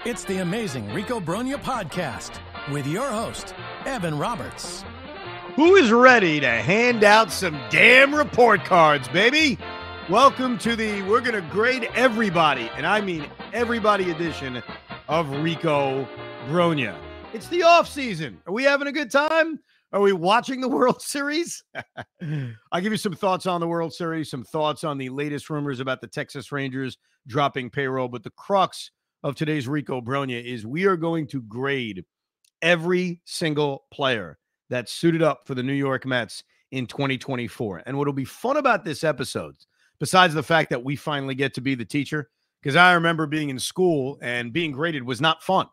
It's the amazing Rico Brogna podcast with your host, Evan Roberts. Who is ready to hand out some damn report cards, baby? Welcome to the We're Going to Grade Everybody, and I mean everybody edition of Rico Brogna. It's the off season. Are we having a good time? Are we watching the World Series? I'll give you some thoughts on the World Series, some thoughts on the latest rumors about the Texas Rangers dropping payroll, but the crux of today's Rico Brogna is we are going to grade every single player that suited up for the New York Mets in 2024. And what'll be fun about this episode, besides the fact that we finally get to be the teacher, because I remember being in school and being graded was not fun.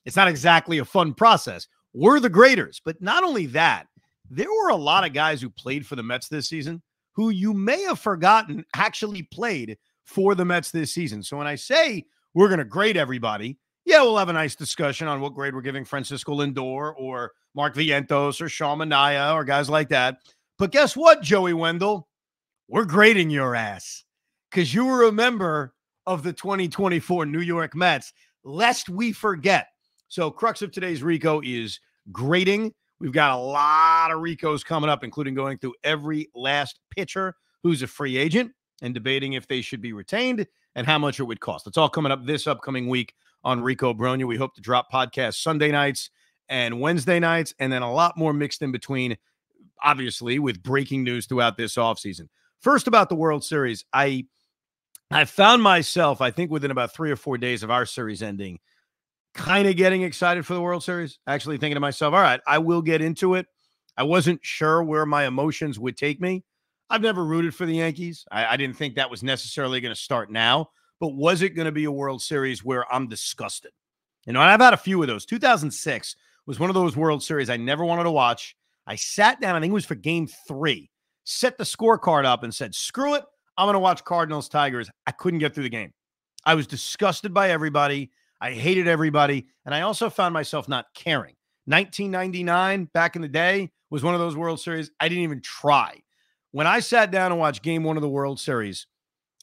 It's not exactly a fun process. We're the graders. But not only that, there were a lot of guys who played for the Mets this season who you may have forgotten actually played for the Mets this season. So when I say we're going to grade everybody, yeah, we'll have a nice discussion on what grade we're giving Francisco Lindor or Mark Vientos or Sean Manaea or guys like that. But guess what, Joey Wendell? We're grading your ass because you were a member of the 2024 New York Mets, lest we forget. So crux of today's Rico is grading. We've got a lot of Ricos coming up, including going through every last pitcher who's a free agent and debating if they should be retained and how much it would cost. It's all coming up this upcoming week on Rico Brogna. We hope to drop podcasts Sunday nights and Wednesday nights, and then a lot more mixed in between, obviously, with breaking news throughout this offseason. First, about the World Series, I found myself, I think within about 3 or 4 days of our series ending, kind of getting excited for the World Series, actually thinking to myself, all right, I will get into it. I wasn't sure where my emotions would take me. I've never rooted for the Yankees. I didn't think that was necessarily going to start now, but was it going to be a World Series where I'm disgusted? You know, and I've had a few of those. 2006 was one of those World Series I never wanted to watch. I sat down, I think it was for Game 3, set the scorecard up and said, screw it, I'm going to watch Cardinals-Tigers. I couldn't get through the game. I was disgusted by everybody. I hated everybody, and I also found myself not caring. 1999, back in the day, was one of those World Series I didn't even try. When I sat down and watched Game 1 of the World Series,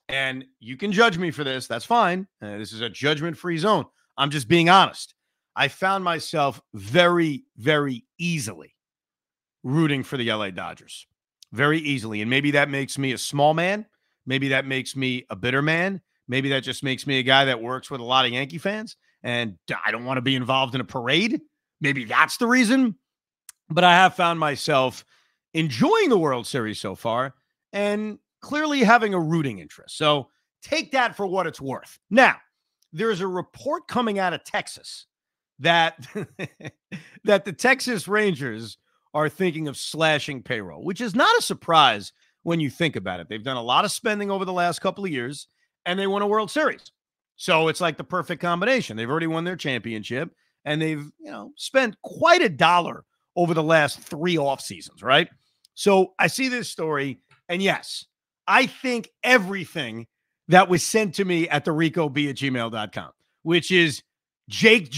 and you can judge me for this, that's fine. This is a judgment-free zone. I'm just being honest. I found myself very, very easily rooting for the LA Dodgers. Very easily. And maybe that makes me a small man. Maybe that makes me a bitter man. Maybe that just makes me a guy that works with a lot of Yankee fans, and I don't want to be involved in a parade. Maybe that's the reason. But I have found myself enjoying the World Series so far and clearly having a rooting interest. So take that for what it's worth. Now, there's a report coming out of Texas that, that the Texas Rangers are thinking of slashing payroll, which is not a surprise when you think about it. They've done a lot of spending over the last couple of years, and they won a World Series. So it's like the perfect combination. They've already won their championship, and they've, spent quite a dollar over the last 3 off seasons, right? So I see this story, and yes, I think everything that was sent to me at the ricob@gmail.com, which is Jake.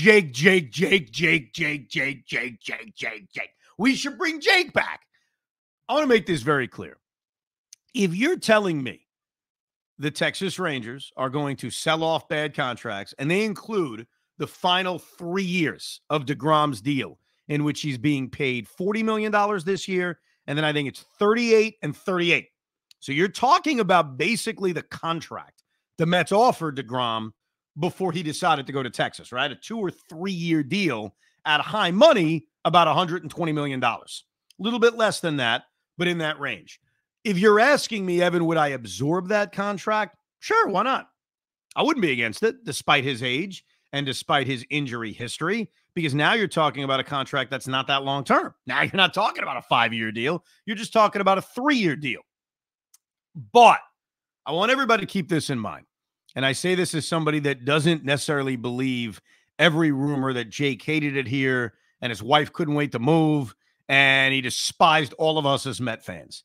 We should bring Jake back. I want to make this very clear. If you're telling me the Texas Rangers are going to sell off bad contracts, and they include the final 3 years of DeGrom's deal, in which he's being paid $40 million this year, and then I think it's 38 and 38. So you're talking about basically the contract the Mets offered DeGrom before he decided to go to Texas, right? A 2 or 3 year deal at high money, about $120 million. A little bit less than that, but in that range. If you're asking me, Evan, would I absorb that contract? Sure, why not? I wouldn't be against it, despite his age and despite his injury history, because now you're talking about a contract that's not that long term. Now you're not talking about a 5-year deal. You're just talking about a 3-year deal. But I want everybody to keep this in mind. And I say this as somebody that doesn't necessarily believe every rumor that Jake hated it here and his wife couldn't wait to move and he despised all of us as Met fans.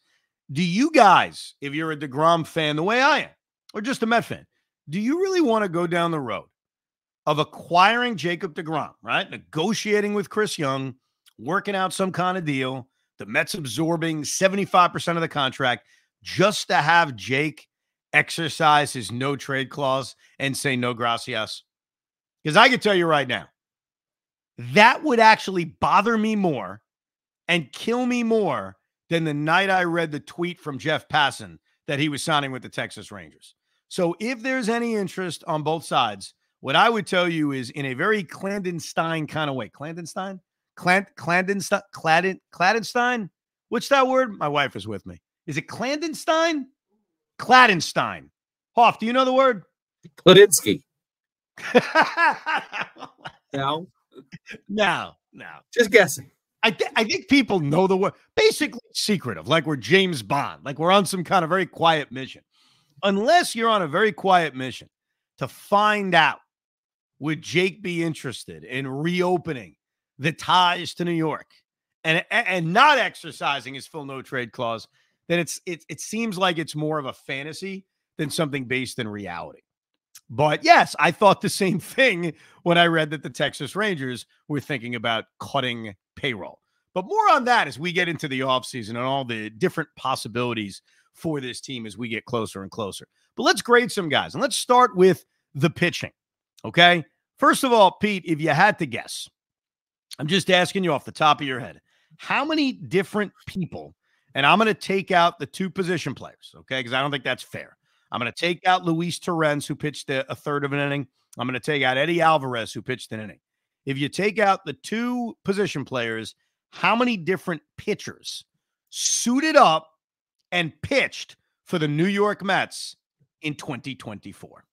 Do you guys, if you're a DeGrom fan the way I am, or just a Met fan, do you really want to go down the road of acquiring Jacob DeGrom, right? Negotiating with Chris Young, working out some kind of deal, the Mets absorbing 75% of the contract just to have Jake exercise his no trade clause and say no gracias? Because I can tell you right now, that would actually bother me more and kill me more than the night I read the tweet from Jeff Passan that he was signing with the Texas Rangers. So if there's any interest on both sides, what I would tell you is in a very clandestine kind of way. Clandestine? Clandestine? What's that word? My wife is with me. Is it clandestine? Clandestine. Hoff, do you know the word? Kladinsky. No. No. Just guessing. I think people know the word. Basically secretive, like we're James Bond, like we're on some kind of very quiet mission. Unless you're on a very quiet mission to find out, would Jake be interested in reopening the ties to New York and not exercising his full no trade clause, then it seems like it's more of a fantasy than something based in reality. But yes, I thought the same thing when I read that the Texas Rangers were thinking about cutting payroll. But more on that as we get into the offseason and all the different possibilities for this team as we get closer and closer. But let's grade some guys, and let's start with the pitching, okay? First of all, Pete, if you had to guess, I'm just asking you off the top of your head, how many different people, and I'm going to take out the two position players, okay, because I don't think that's fair. I'm going to take out Luis Torrens, who pitched a third of an inning. I'm going to take out Eddie Alvarez, who pitched an inning. If you take out the two position players, how many different pitchers suited up and pitched for the New York Mets in 2024?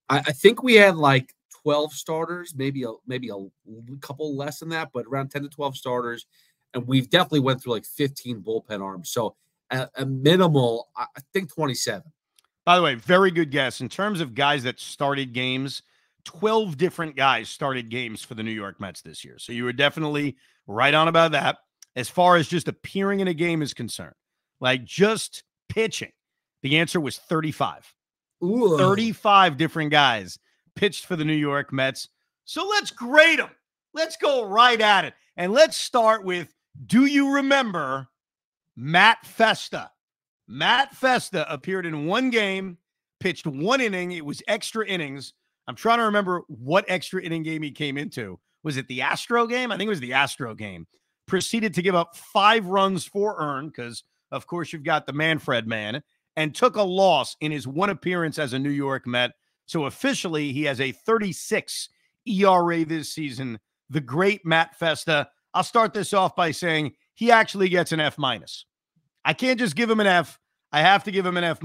I think we had like 12 starters, maybe a couple less than that, but around 10 to 12 starters. And we've definitely went through like 15 bullpen arms. So at a minimal, I think 27. By the way, very good guess. In terms of guys that started games, 12 different guys started games for the New York Mets this year. So you were definitely right on about that. As far as just appearing in a game is concerned, like just pitching, the answer was 35. Ooh. 35 different guys pitched for the New York Mets. So let's grade them. Let's go right at it. And let's start with, do you remember Matt Festa? Matt Festa appeared in one game, pitched one inning. It was extra innings. I'm trying to remember what extra inning game he came into. Was it the Astro game? I think it was the Astro game. Proceeded to give up 5 runs for earned because, of course, you've got the Manfred man, and took a loss in his one appearance as a New York Met. So officially, he has a 36 ERA this season. The great Matt Festa. I'll start this off by saying he actually gets an F-. I can't just give him an F. I have to give him an F-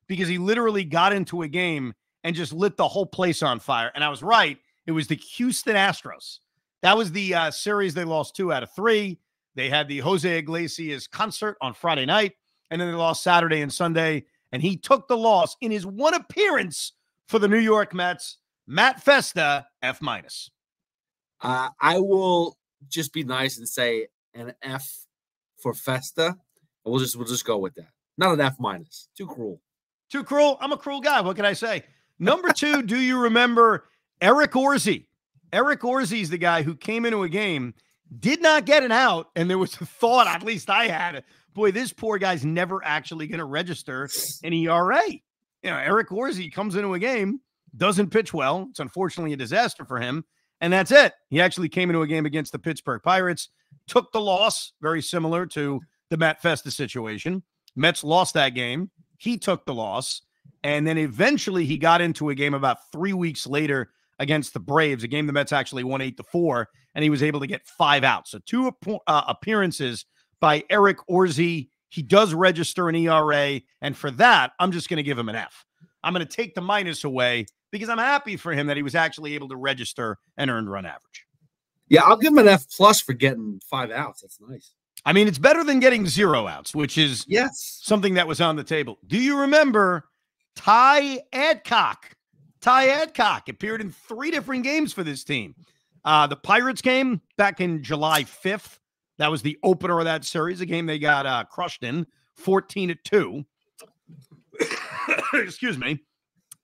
because he literally got into a game and just lit the whole place on fire. And I was right. It was the Houston Astros. That was the series they lost 2 out of 3. They had the Jose Iglesias concert on Friday night, and then they lost Saturday and Sunday. And he took the loss in his one appearance for the New York Mets. Matt Festa, F-. I will just be nice and say an F for Festa. We'll just go with that. Not an F-. Too cruel. Too cruel? I'm a cruel guy. What can I say? Number 2, do you remember Eric Orsi? Eric Orsi is the guy who came into a game, did not get an out, and there was a thought, at least I had, boy, this poor guy's never actually going to register an ERA. You know, Eric Orsi comes into a game, doesn't pitch well. It's unfortunately a disaster for him, and that's it. He actually came into a game against the Pittsburgh Pirates, took the loss, very similar to the Matt Festa situation. Mets lost that game. He took the loss. And then eventually he got into a game about 3 weeks later against the Braves, a game the Mets actually won 8-4, and he was able to get 5 outs. So 2 appearances by Eric Orsi. He does register an ERA, and for that, I'm just going to give him an F. I'm going to take the minus away because I'm happy for him that he was actually able to register an earned run average. Yeah, I'll give him an F+ for getting 5 outs. That's nice. I mean, it's better than getting 0 outs, which is something that was on the table. Do you remember Ty Adcock? Ty Adcock appeared in 3 different games for this team. The Pirates game back in July 5th. That was the opener of that series, a game they got crushed in, 14-2. Excuse me.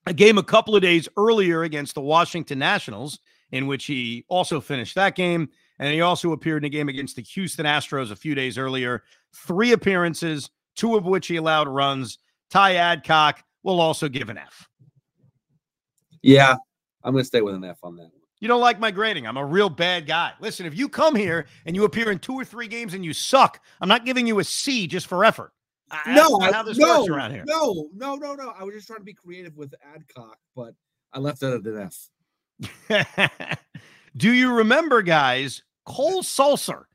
A game a couple of days earlier against the Washington Nationals, in which he also finished that game. And he also appeared in a game against the Houston Astros a few days earlier. 3 appearances, 2 of which he allowed runs. Ty Adcock will also give an F. Yeah, I'm going to stay with an F on that one. You don't like my grading. I'm a real bad guy. Listen, if you come here and you appear in 2 or 3 games and you suck, I'm not giving you a C just for effort. That's not how this works around here. No. I was just trying to be creative with Adcock, but I left it at an F. Do you remember, guys, Cole Sulser?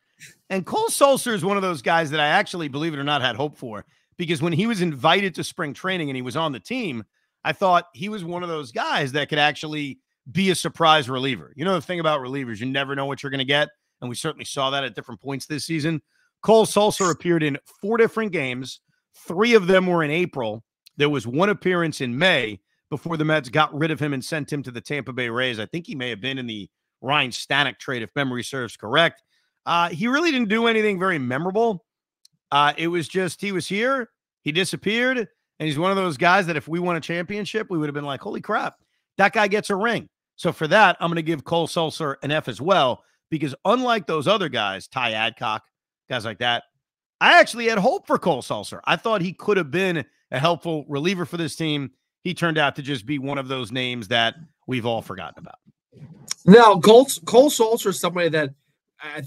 And Cole Sulser is one of those guys that I actually, believe it or not, had hope for, because when he was invited to spring training and he was on the team, I thought he was one of those guys that could actually be a surprise reliever. You know, the thing about relievers, you never know what you're going to get. And we certainly saw that at different points this season. Cole Sulser appeared in 4 different games. 3 of them were in April. There was 1 appearance in May before the Mets got rid of him and sent him to the Tampa Bay Rays. I think he may have been in the Ryan Stanek trade, if memory serves correct. He really didn't do anything very memorable. It was just he was here, he disappeared, and he's one of those guys that if we won a championship, we would have been like, holy crap, that guy gets a ring. So for that, I'm going to give Cole Sulser an F as well, because unlike those other guys, Ty Adcock, guys like that, I actually had hope for Cole Sulser. I thought he could have been a helpful reliever for this team. He turned out to just be one of those names that we've all forgotten about. Now, Cole Sulser is somebody that,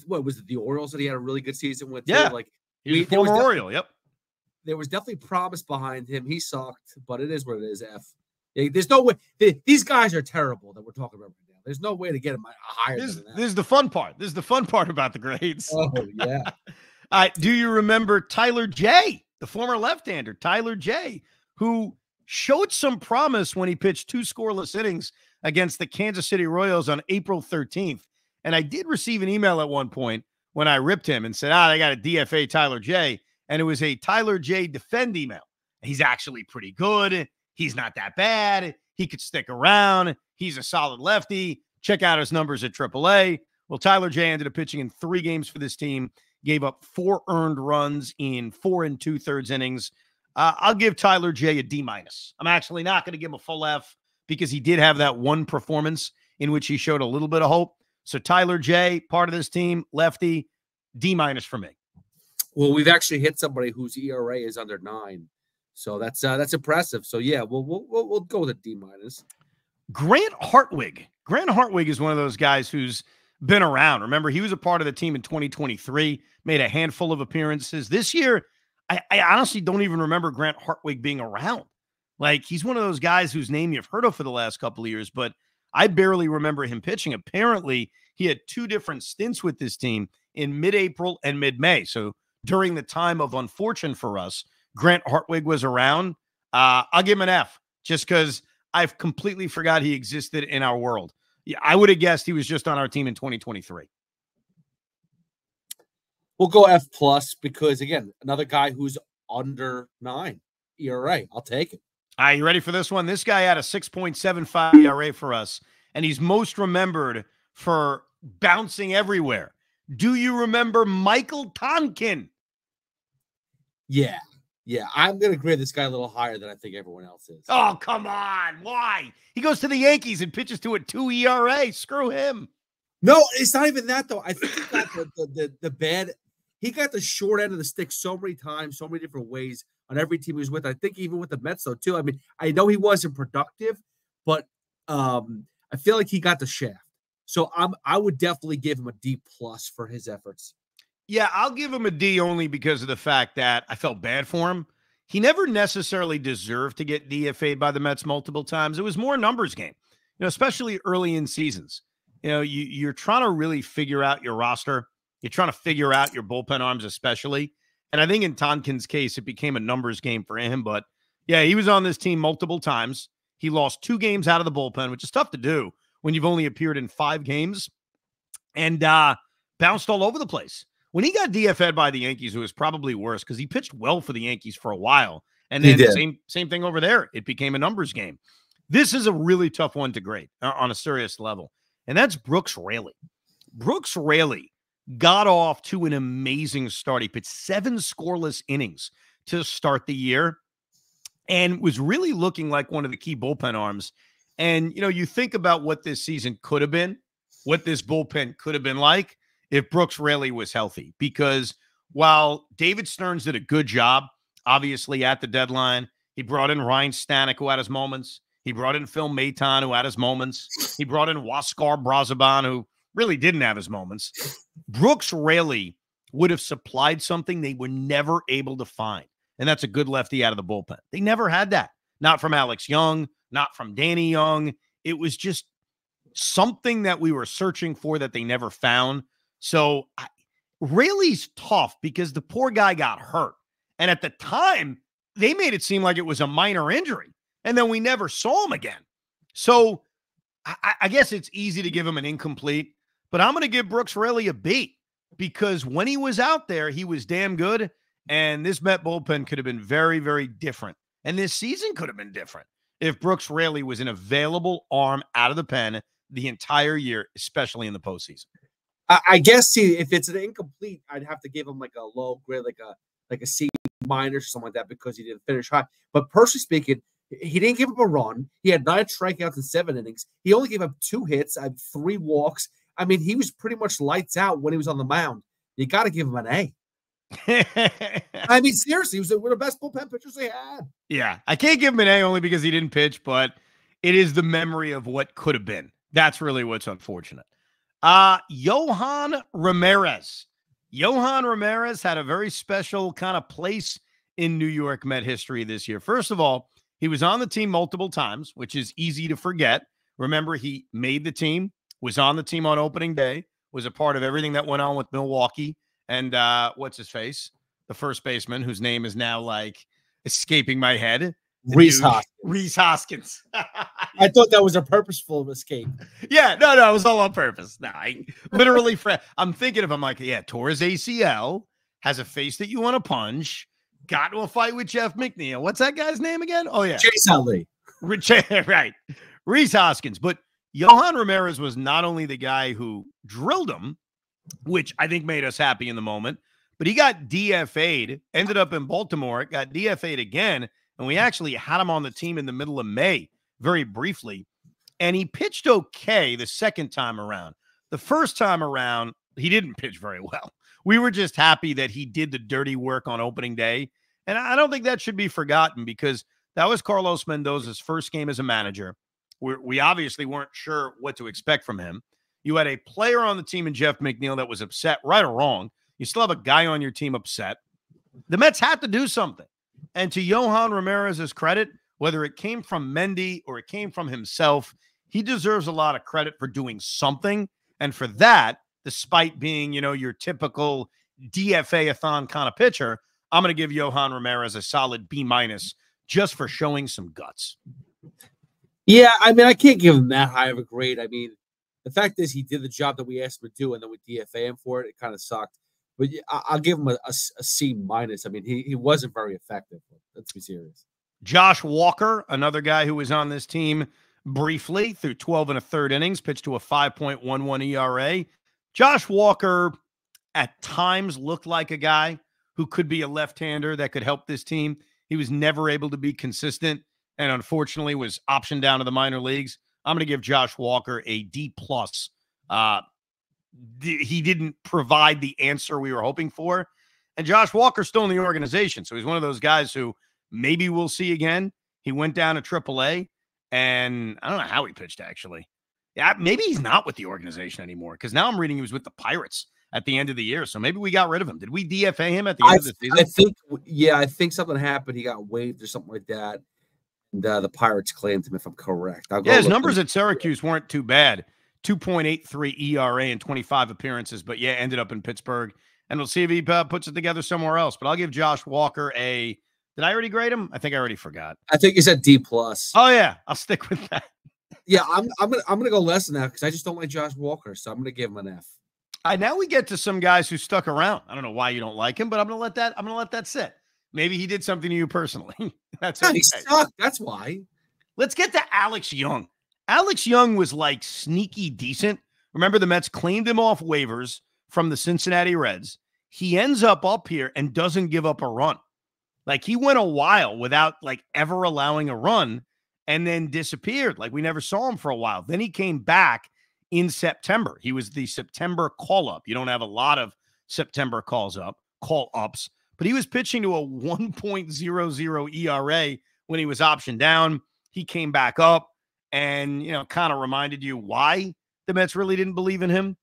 what was it, the Orioles that he had a really good season with? Yeah, like he's a former Oriole, yep. There was definitely promise behind him. He sucked, but it is what it is, F. There's no way. These guys are terrible that we're talking about right now. There's no way to get them higher than that. This is the fun part. This is the fun part about the grades. Oh, yeah. Do you remember Tyler J., the former left-hander, Tyler J., who showed some promise when he pitched 2 scoreless innings against the Kansas City Royals on April 13th? And I did receive an email at one point when I ripped him and said, they got a DFA Tyler J., and it was a Tyler J. defend email. He's actually pretty good. He's not that bad. He could stick around. He's a solid lefty. Check out his numbers at AAA. Well, Tyler J. ended up pitching in 3 games for this team, gave up 4 earned runs in 4 2/3 innings. I'll give Tyler J. a D-. I'm actually not going to give him a full F because he did have that one performance in which he showed a little bit of hope. So Tyler J., part of this team, lefty, D- for me. Well, we've actually hit somebody whose ERA is under 9. So that's impressive. So yeah, we'll go with a D-. Grant Hartwig. Grant Hartwig is one of those guys who's been around. Remember, he was a part of the team in 2023, made a handful of appearances. This year, I honestly don't even remember Grant Hartwig being around. Like, he's one of those guys whose name you've heard of for the last couple of years, but I barely remember him pitching. Apparently, he had 2 different stints with this team in mid-April and mid-May. So during the time of unfortune for us, Grant Hartwig was around. I'll give him an F just because I've completely forgot he existed in our world. Yeah, I would have guessed he was just on our team in 2023. We'll go F+ because, again, another guy who's under 9 ERA. I'll take it. All right, you ready for this one? This guy had a 6.75 ERA for us, and he's most remembered for bouncing everywhere. Do you remember Michael Tonkin? Yeah. I'm going to grade this guy a little higher than I think everyone else is. Oh, come on. Why? He goes to the Yankees and pitches to a 2 ERA. Screw him. No, it's not even that, though. I think he got the bad – he got the short end of the stick so many times, so many different ways on every team he was with. I think even with the Mets, though, too. I mean, I know he wasn't productive, but I feel like he got the shaft. So I would definitely give him a D+ for his efforts. Yeah, I'll give him a D only because of the fact that I felt bad for him. He never necessarily deserved to get DFA'd by the Mets multiple times. It was more a numbers game, especially early in seasons. You're trying to really figure out your roster. You're trying to figure out your bullpen arms especially. And I think in Tonkin's case, it became a numbers game for him. But, yeah, he was on this team multiple times. He lost 2 games out of the bullpen, which is tough to do when you've only appeared in 5 games, and bounced all over the place. When he got DFA'd by the Yankees, it was probably worse because he pitched well for the Yankees for a while. And then same thing over there. It became a numbers game. This is a really tough one to grade on a serious level, and that's Brooks Raley. Brooks Raley got off to an amazing start. He pitched 7 scoreless innings to start the year and was really looking like one of the key bullpen arms. And, you think about what this season could have been, what this bullpen could have been like if Brooks Raley was healthy. Because while David Stearns did a good job, obviously, at the deadline, he brought in Ryan Stanek, who had his moments. He brought in Phil Maton, who had his moments. He brought in Huascar Brazaban, who really didn't have his moments. Brooks Raley would have supplied something they were never able to find, and that's a good lefty out of the bullpen. They never had that. Not from Alex Young, not from Danny Young. It was just something that we were searching for that they never found. So Raley's tough because the poor guy got hurt. And at the time, they made it seem like it was a minor injury. And then we never saw him again. So I guess it's easy to give him an incomplete, but I'm going to give Brooks Raley a B because when he was out there, he was damn good. And this Met bullpen could have been very, very different. And this season could have been different if Brooks Raley was an available arm out of the pen the entire year, especially in the postseason. I guess, see, if it's an incomplete, I'd have to give him like a low grade, like a C- or something like that because he didn't finish high. But personally speaking, he didn't give up a run. He had 9 strikeouts in 7 innings. He only gave up 2 hits. I had 3 walks. I mean, he was pretty much lights out when he was on the mound. You got to give him an A. I mean, seriously, he was one of the best bullpen pitchers they had. Yeah, I can't give him an A only because he didn't pitch, but it is the memory of what could have been. That's really what's unfortunate. Yohan Ramirez. Yohan Ramirez had a very special kind of place in New York Met history this year. First of all, he was on the team multiple times, which is easy to forget. Remember, he made the team, was on the team on opening day, was a part of everything that went on with Milwaukee. And what's his face? The first baseman, whose name is now like escaping my head. Rhys Hoskins. Rhys Hoskins. I thought that was a purposeful escape. Yeah, no, it was all on purpose. No, I literally, I'm thinking of him like, yeah, tore his ACL, has a face that you want to punch, got to a fight with Jeff McNeil. What's that guy's name again? Oh, yeah. Chase Utley. Right. Rhys Hoskins. But Yohan Ramirez was not only the guy who drilled him, which I think made us happy in the moment, but he got DFA'd, ended up in Baltimore, got DFA'd again, and we actually had him on the team in the middle of May, very briefly, and he pitched okay the second time around. The first time around, he didn't pitch very well. We were just happy that he did the dirty work on opening day, and I don't think that should be forgotten because that was Carlos Mendoza's first game as a manager. We obviously weren't sure what to expect from him. You had a player on the team in Jeff McNeil that was upset, right or wrong. You still have a guy on your team upset. The Mets had to do something. And to Yohan Ramirez's credit, whether it came from Mendy or it came from himself, he deserves a lot of credit for doing something. And for that, despite being, your typical DFA-a-thon kind of pitcher, I'm going to give Yohan Ramirez a solid B- just for showing some guts. Yeah, I mean, I can't give him that high of a grade. I mean, the fact is he did the job that we asked him to do, and then we DFA him for it. It kind of sucked. But I'll give him a C-. I mean, he wasn't very effective. Let's be serious. Josh Walker, another guy who was on this team briefly through 12 1/3 innings, pitched to a 5.11 ERA. Josh Walker at times looked like a guy who could be a left-hander that could help this team. He was never able to be consistent and unfortunately was optioned down to the minor leagues. I'm going to give Josh Walker a D+. He didn't provide the answer we were hoping for. And Josh Walker's still in the organization. So he's one of those guys who maybe we'll see again. He went down to AAA, and I don't know how he pitched, actually. Yeah, maybe he's not with the organization anymore because now I'm reading he was with the Pirates at the end of the year. So maybe we got rid of him. Did we DFA him at the end of the season? I think something happened. He got waived or something like that. And the Pirates claimed him, if I'm correct. His numbers at Syracuse weren't too bad. 2.83 ERA in 25 appearances, but ended up in Pittsburgh. And we'll see if he puts it together somewhere else. But I'll give Josh Walker a – did I already grade him? I think I already forgot. I think he said D+. Oh, yeah. I'll stick with that. Yeah, I'm gonna go less than that because I just don't like Josh Walker, so I'm gonna give him an F. Now we get to some guys who stuck around. I don't know why you don't like him, but I'm gonna let that sit. Maybe he did something to you personally. That's okay. He sucked. That's why. Let's get to Alex Young. Alex Young was like sneaky decent. Remember, the Mets claimed him off waivers from the Cincinnati Reds. He ends up here and doesn't give up a run. Like, he went a while without like ever allowing a run and then disappeared. Like, we never saw him for a while. Then he came back in September. He was the September call-up. You don't have a lot of September call-ups, but he was pitching to a 1.00 ERA when he was optioned down. he came back up and, kind of reminded you why the Mets really didn't believe in him.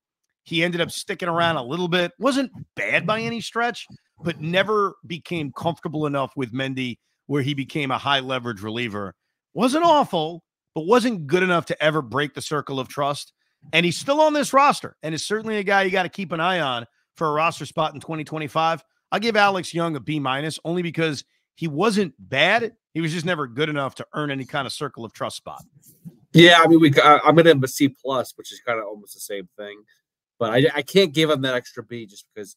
He ended up sticking around a little bit. Wasn't bad by any stretch, but never became comfortable enough with Mendy where he became a high leverage reliever. Wasn't awful, but wasn't good enough to ever break the circle of trust. And he's still on this roster and is certainly a guy you got to keep an eye on for a roster spot in 2025. I'll give Alex Young a B- only because he wasn't bad. He was just never good enough to earn any kind of circle of trust spot. Yeah, I mean, I'm going to have a C+, which is kind of almost the same thing. But I can't give him that extra B just because,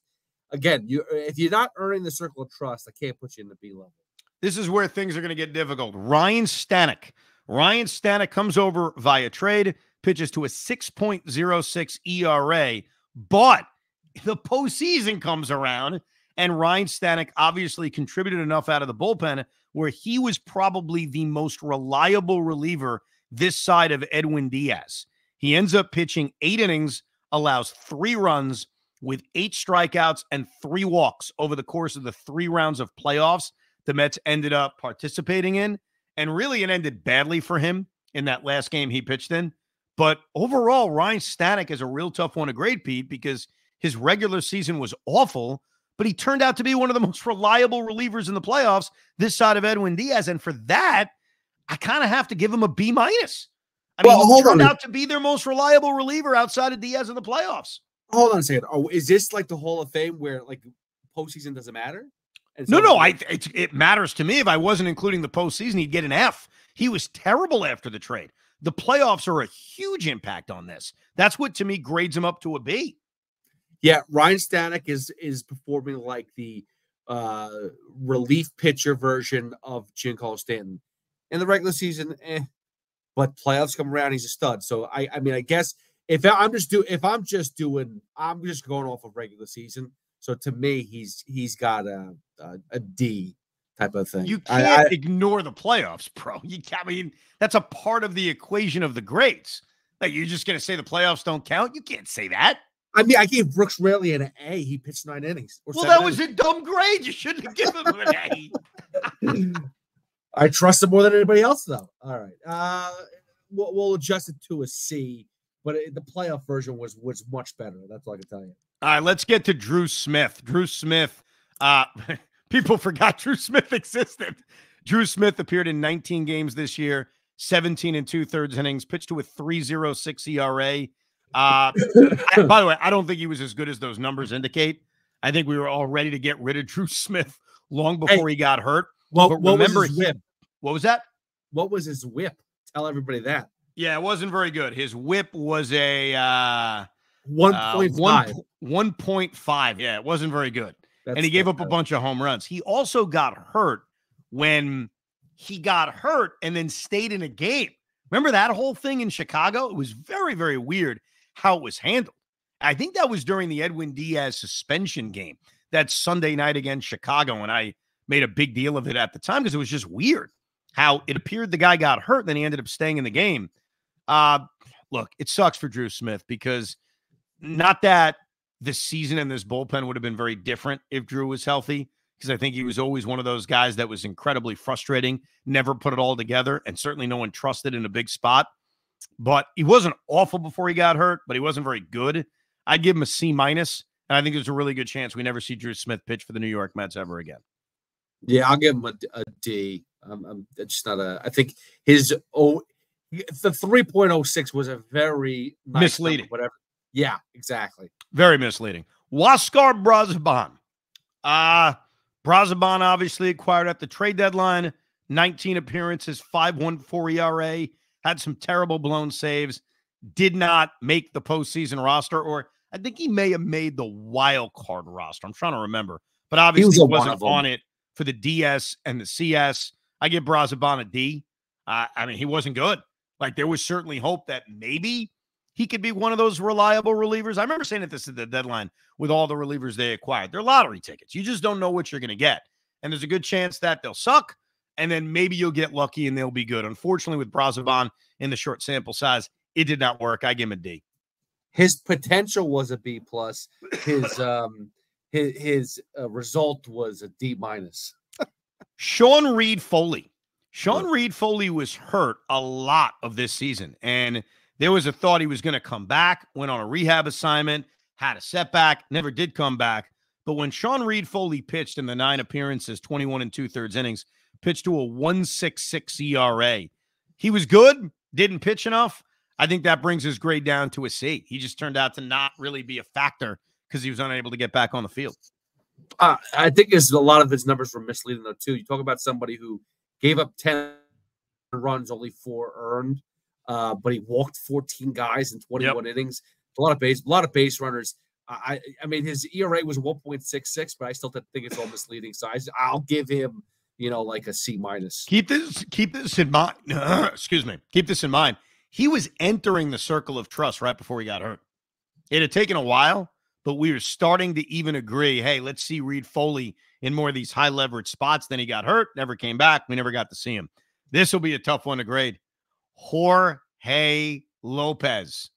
again, if you're not earning the circle of trust, I can't put you in the B level. This is where things are going to get difficult. Ryan Stanek. Ryan Stanek comes over via trade, pitches to a 6.06 ERA, but the postseason comes around, and Ryan Stanek obviously contributed enough out of the bullpen where he was probably the most reliable reliever this side of Edwin Diaz. He ends up pitching 8 innings, allows 3 runs with 8 strikeouts and 3 walks over the course of the 3 rounds of playoffs the Mets ended up participating in. And really, it ended badly for him in that last game he pitched in. But overall, Ryan Stanek is a real tough one to grade, Pete, because his regular season was awful, but he turned out to be one of the most reliable relievers in the playoffs this side of Edwin Diaz. And for that, I kind of have to give him a B-. I mean, he turned out to be their most reliable reliever outside of Diaz in the playoffs. Hold on a second. Oh, is this like the Hall of Fame where like postseason doesn't matter? No. It matters to me. If I wasn't including the postseason, he'd get an F. He was terrible after the trade. The playoffs are a huge impact on this. That's what, to me, grades him up to a B. Yeah, Ryan Stanek is performing like the relief pitcher version of Giancarlo Stanton. In the regular season, but playoffs come around, he's a stud. So I mean, I guess if I'm just going off of regular season. So to me, he's got a D type of thing. You can't ignore the playoffs, bro. I mean, that's a part of the equation of the grades. Like, you're just going to say the playoffs don't count? You can't say that. I mean, I gave Brooks Raley an A. He pitched 9 innings. Well, that was a dumb grade. You shouldn't have given him an A. I trust him more than anybody else, though. All right. We'll adjust it to a C, but the playoff version was much better. That's all I can tell you. All right, let's get to Drew Smith. Drew Smith, people forgot Drew Smith existed. Drew Smith appeared in 19 games this year, 17 2/3 innings, pitched to a 3.06 ERA. By the way, I don't think he was as good as those numbers indicate. I think we were all ready to get rid of Drew Smith long before he got hurt. Well, what was his whip? What was that? What was his whip? Tell everybody that. Yeah, it wasn't very good. His whip was a 1.5. 1.5. Yeah, it wasn't very good. And he gave up a bunch of home runs. He also got hurt when he got hurt and then stayed in a game. Remember that whole thing in Chicago? It was very, very weird how it was handled. I think that was during the Edwin Diaz suspension game that Sunday night against Chicago, and I made a big deal of it at the time because it was just weird how it appeared the guy got hurt, then he ended up staying in the game. Look, it sucks for Drew Smith because not that this season and this bullpen would have been very different if Drew was healthy, because I think he was always one of those guys that was incredibly frustrating, never put it all together, and certainly no one trusted in a big spot. But he wasn't awful before he got hurt, but he wasn't very good. I'd give him a C-, and I think there's a really good chance we never see Drew Smith pitch for the New York Mets ever again. Yeah, I'll give him a D. It's just not a. I think the 3.06 was a very nice misleading. Number, whatever. Yeah, exactly. Very misleading. Huáscar Brazoban. Brazoban obviously acquired at the trade deadline. 19 appearances, 5.14 ERA. Had some terrible blown saves. Did not make the postseason roster, or I think he may have made the wild card roster. I'm trying to remember, but obviously he wasn't on it for the DS and the CS. I give Brazoban a D. I mean, he wasn't good. Like, there was certainly hope that maybe he could be one of those reliable relievers. I remember saying this at the deadline with all the relievers they acquired. They're lottery tickets. You just don't know what you're going to get. And there's a good chance that they'll suck, and then maybe you'll get lucky and they'll be good. Unfortunately, with Brazoban in the short sample size, it did not work. I give him a D. His potential was a B+. His result was a D-. Sean Reed Foley. Sean Reed Foley was hurt a lot of this season, and there was a thought he was going to come back, went on a rehab assignment, had a setback, never did come back. But when Sean Reed Foley pitched in the 9 appearances, 21 and 2/3 innings, pitched to a 1.66 ERA, he was good, didn't pitch enough. I think that brings his grade down to a C. He just turned out to not really be a factor because he was unable to get back on the field. I think a lot of his numbers were misleading, though, too. You talk about somebody who gave up 10 runs, only 4 earned, but he walked 14 guys in 21 innings. A lot of base runners. I mean, his ERA was 1.66, but I still think it's all misleading. So I'll give him, like a C minus. Keep this in mind. Excuse me. Keep this in mind. He was entering the circle of trust right before he got hurt. It had taken a while, but we were starting to even agree, hey, let's see Reed Foley in more of these high leverage spots. Then he got hurt, never came back. We never got to see him. This will be a tough one to grade. Jorge Lopez.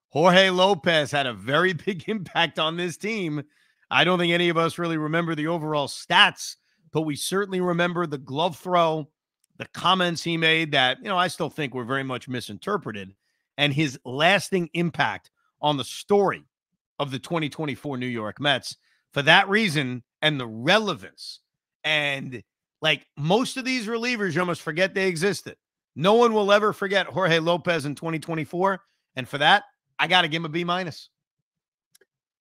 Jorge Lopez had a very big impact on this team. I don't think any of us really remember the overall stats, but we certainly remember the glove throw, the comments he made that, I still think were very much misinterpreted, and his lasting impact on the story of the 2024 New York Mets. For that reason and the relevance, and like most of these relievers, you almost forget they existed. No one will ever forget Jorge Lopez in 2024, and for that, I got to give him a B minus.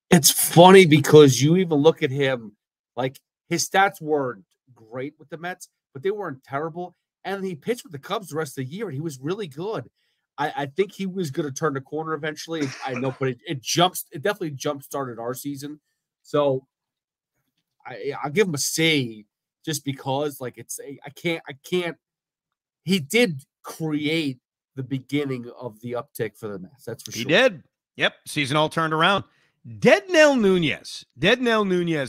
It's funny because you even look at him, like his stats weren't great with the Mets, but they weren't terrible. And he pitched with the Cubs the rest of the year, and he was really good. I think he was going to turn the corner eventually. I know, but it definitely jump-started our season. So I'll give him a C just because, like, I can't. He did create the beginning of the uptick for the Mets. That's for sure. He did. Yep. Season all turned around. Deadnell Nunez,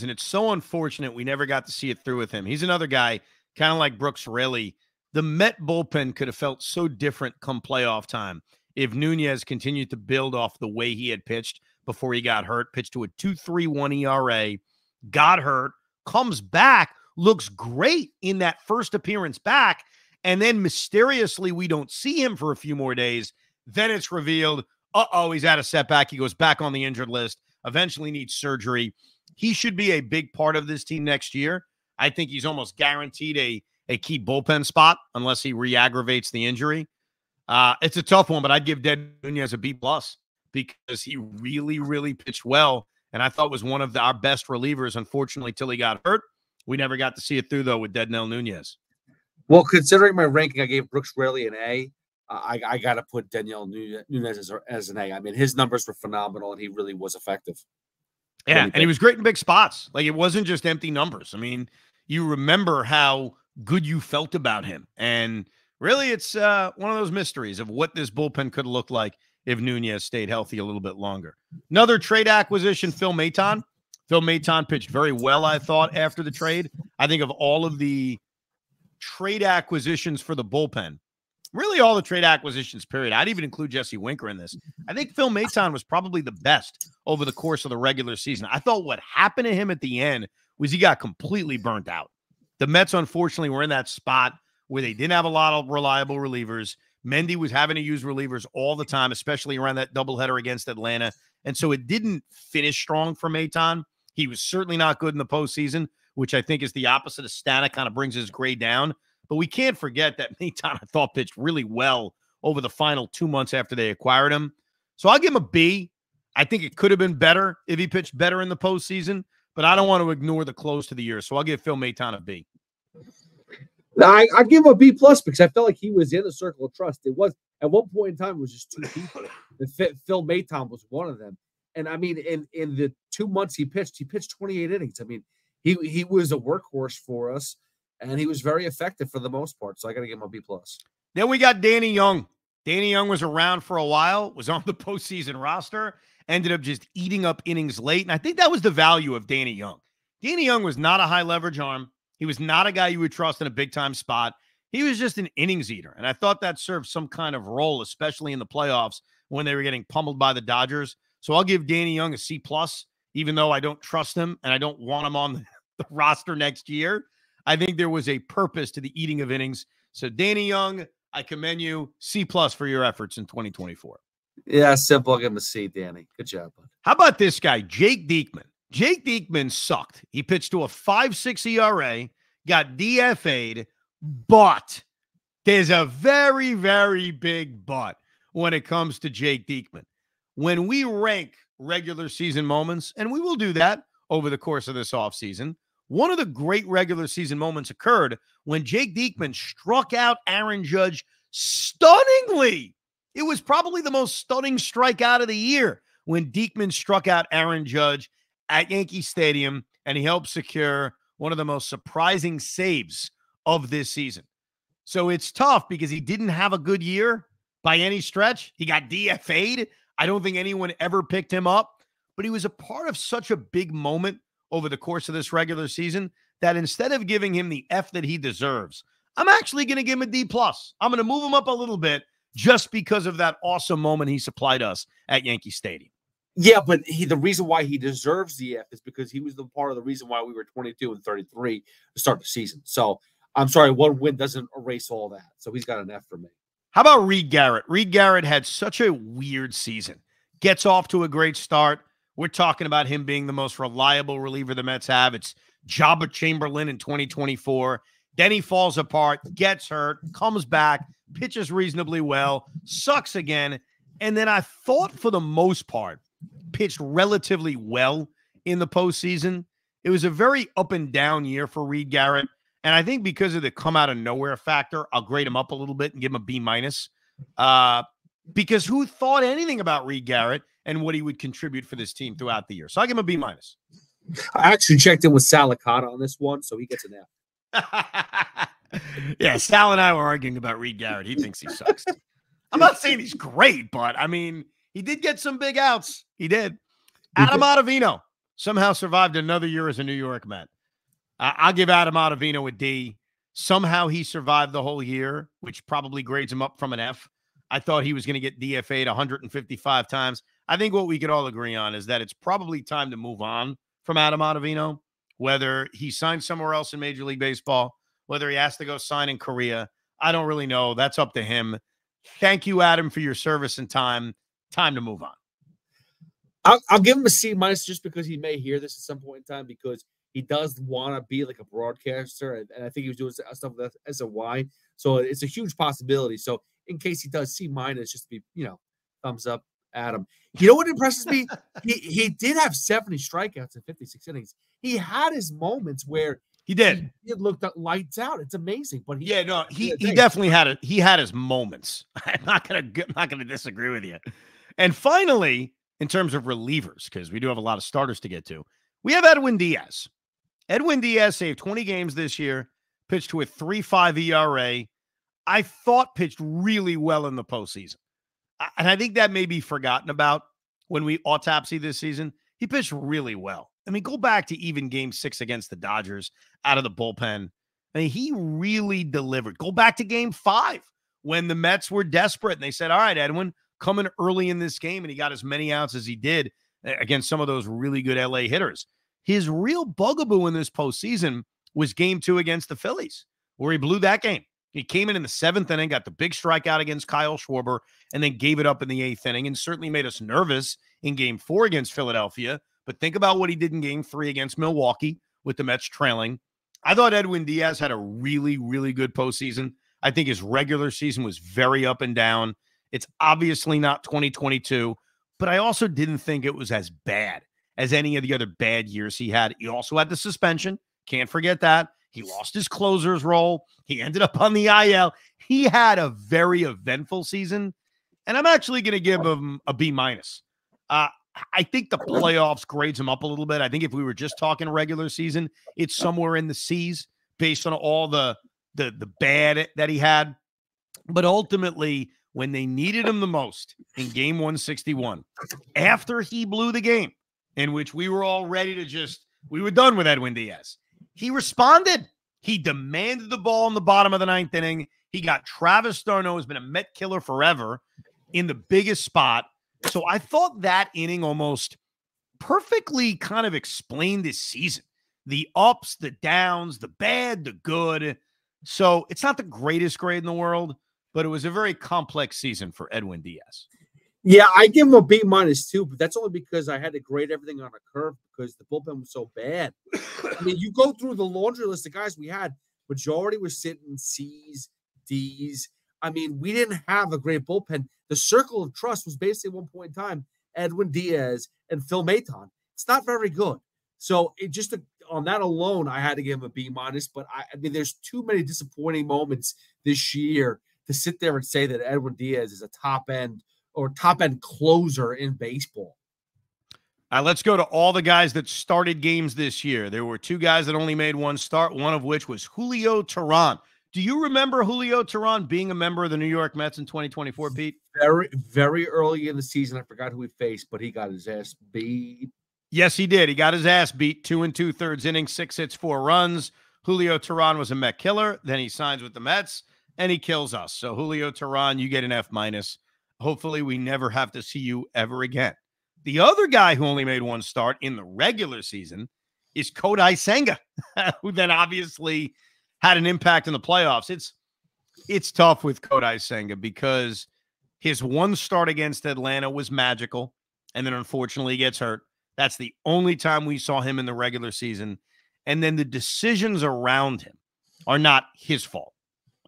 and it's so unfortunate we never got to see it through with him. He's another guy, kind of like Brooks Raley. The Met bullpen could have felt so different come playoff time if Nunez continued to build off the way he had pitched before he got hurt, pitched to a 2.31 ERA, got hurt, comes back, looks great in that first appearance back, and then mysteriously we don't see him for a few more days. Then it's revealed, he's had a setback. He goes back on the injured list, eventually needs surgery. He should be a big part of this team next year. I think he's almost guaranteed a key bullpen spot unless he re-aggravates the injury. It's a tough one, but I'd give Dead Nunez a B+ because he really, really pitched well, and I thought was one of our best relievers, unfortunately, till he got hurt. We never got to see it through, though, with Deadnell Nunez. Well, considering my ranking, I gave Brooks Raley an A. I got to put Daniel Nunez as an A. I mean, his numbers were phenomenal, and he really was effective. Yeah, and he was great in big spots. Like, it wasn't just empty numbers. I mean, you remember how good you felt about him. And really, it's one of those mysteries of what this bullpen could look like if Nunez stayed healthy a little bit longer. Another trade acquisition, Phil Maton. Phil Maton pitched very well, I thought, after the trade. I think of all of the trade acquisitions for the bullpen, really all the trade acquisitions, period. I'd even include Jesse Winker in this. I think Phil Maton was probably the best over the course of the regular season. I thought what happened to him at the end was he got completely burnt out. The Mets, unfortunately, were in that spot where they didn't have a lot of reliable relievers. Mendy was having to use relievers all the time, especially around that doubleheader against Atlanta. And so it didn't finish strong for Maton. He was certainly not good in the postseason, which I think is the opposite of Stanek, kind of brings his grade down. But we can't forget that Maton, I thought, pitched really well over the final 2 months after they acquired him. So I'll give him a B. I think it could have been better if he pitched better in the postseason, but I don't want to ignore the close to the year. So I'll give Phil Maton a B. Now, I give him a B+ because I felt like he was in the circle of trust. It was at one point in time, it was just 2 people. Phil Maton was one of them. And I mean, in the 2 months he pitched 28 innings. I mean, he was a workhorse for us, and he was very effective for the most part. So I got to give him a B+. Then we got Danny Young. Danny Young was around for a while, was on the postseason roster, ended up just eating up innings late. And I think that was the value of Danny Young. Danny Young was not a high leverage arm. He was not a guy you would trust in a big time spot. He was just an innings eater. And I thought that served some kind of role, especially in the playoffs when they were getting pummeled by the Dodgers. So I'll give Danny Young a C+, even though I don't trust him and I don't want him on the roster next year. I think there was a purpose to the eating of innings, So Danny Young, I commend you. C+ for your efforts in 2024. Yeah, simple. I'll give him a C, Danny. Good job, bud. How about this guy, Jake Diekman? Jake Diekman sucked. He pitched to a 5.6 ERA, got DFA'd, but there's a very, very big but when it comes to Jake Diekman. When we rank regular season moments, and we will do that over the course of this offseason, one of the great regular season moments occurred when Jake Diekman struck out Aaron Judge stunningly. It was probably the most stunning strikeout of the year when Diekman struck out Aaron Judge at Yankee Stadium, and he helped secure one of the most surprising saves of this season. So it's tough because he didn't have a good year by any stretch. He got DFA'd. I don't think anyone ever picked him up, but he was a part of such a big moment over the course of this regular season that instead of giving him the F that he deserves, I'm actually going to give him a D+. I'm going to move him up a little bit just because of that awesome moment he supplied us at Yankee Stadium. Yeah, but the reason why he deserves the F is because he was the part of the reason why we were 22-33 to start the season. So I'm sorry, one win doesn't erase all that. So he's got an F for me. How about Reed Garrett? Reed Garrett had such a weird season. Gets off to a great start. We're talking about him being the most reliable reliever the Mets have. It's Jabba Chamberlain in 2024. Then he falls apart, gets hurt, comes back, pitches reasonably well, sucks again. And then I thought for the most part, pitched relatively well in the postseason. It was a very up and down year for Reed Garrett. And I think because of the come out of nowhere factor, I'll grade him up a little bit and give him a B-. Because who thought anything about Reed Garrett and what he would contribute for this team throughout the year? So I'll give him a B-. I actually checked in with Salicata on this one, so he gets an F. Yeah, Sal and I were arguing about Reed Garrett. He thinks he sucks. I'm not saying he's great, but I mean, he did get some big outs. He did. Adam Ottavino somehow survived another year as a New York Met. I'll give Adam Ottavino a D. Somehow he survived the whole year, which probably grades him up from an F. I thought he was going to get DFA'd 155 times. I think what we could all agree on is that it's probably time to move on from Adam Ottavino, whether he signs somewhere else in Major League Baseball, whether he has to go sign in Korea. I don't really know. That's up to him. Thank you, Adam, for your service and time. Time to move on. I'll give him a C- just because he may hear this at some point in time, because he does want to be like a broadcaster, and I think he was doing stuff as a Y. So it's a huge possibility. So in case he does C-, just be, thumbs up, Adam. You know what impresses me? He did have 70 strikeouts in 56 innings. He had his moments where he did. It looked lights out. It's amazing, but he definitely had his moments. I'm not gonna disagree with you. And finally, in terms of relievers, because we do have a lot of starters to get to, we have Edwin Diaz. Edwin Diaz saved 20 games this year, pitched to a 3.5 ERA. I thought pitched really well in the postseason. And I think that may be forgotten about when we autopsy this season. He pitched really well. I mean, go back to even game 6 against the Dodgers out of the bullpen. I mean, he really delivered. Go back to game 5 when the Mets were desperate and they said, all right, Edwin, come in early in this game. And he got as many outs as he did against some of those really good LA hitters. His real bugaboo in this postseason was game 2 against the Phillies, where he blew that game. He came in the 7th inning, got the big strikeout against Kyle Schwarber, and then gave it up in the 8th inning, and certainly made us nervous in game 4 against Philadelphia. But think about what he did in game 3 against Milwaukee with the Mets trailing. I thought Edwin Diaz had a really, really good postseason. I think his regular season was very up and down. It's obviously not 2022, but I also didn't think it was as bad as any of the other bad years he had. He also had the suspension. Can't forget that. He lost his closer's role. He ended up on the IL. He had a very eventful season, and I'm actually going to give him a B-. I think the playoffs grades him up a little bit. I think if we were just talking regular season, it's somewhere in the C's based on all the bad that he had. But ultimately, when they needed him the most in game 161, after he blew the game, in which we were all ready to we were done with Edwin Diaz, he responded. He demanded the ball in the bottom of the 9th inning. He got Travis d'Arnaud, who's been a Met killer forever, in the biggest spot. So I thought that inning almost perfectly kind of explained this season. The ups, the downs, the bad, the good. So it's not the greatest grade in the world, but it was a very complex season for Edwin Diaz. Yeah, I give him a B minus too, but that's only because I had to grade everything on a curve because the bullpen was so bad. I mean, you go through the laundry list of guys we had, majority were sitting C's, D's. I mean, we didn't have a great bullpen. The circle of trust was basically at one point in time Edwin Diaz and Phil Maton. It's not very good. So it just on that alone, I had to give him a B minus. But I mean, there's too many disappointing moments this year to sit there and say that Edwin Diaz is a top end closer in baseball. Let's go to all the guys that started games this year. There were two guys that only made one start, one of which was Julio Teheran. Do you remember Julio Teheran being a member of the New York Mets in 2024, Pete? Very, very early in the season. I forgot who he faced, but he got his ass beat. Yes, he did. He got his ass beat 2 2/3 innings, 6 hits, 4 runs. Julio Teheran was a Met killer. Then he signs with the Mets, and he kills us. So Julio Teheran, you get an F minus. Hopefully we never have to see you ever again. The other guy who only made one start in the regular season is Kodai Senga, who then obviously had an impact in the playoffs. It's tough with Kodai Senga because his one start against Atlanta was magical, and then unfortunately he gets hurt. That's the only time we saw him in the regular season. And then the decisions around him are not his fault.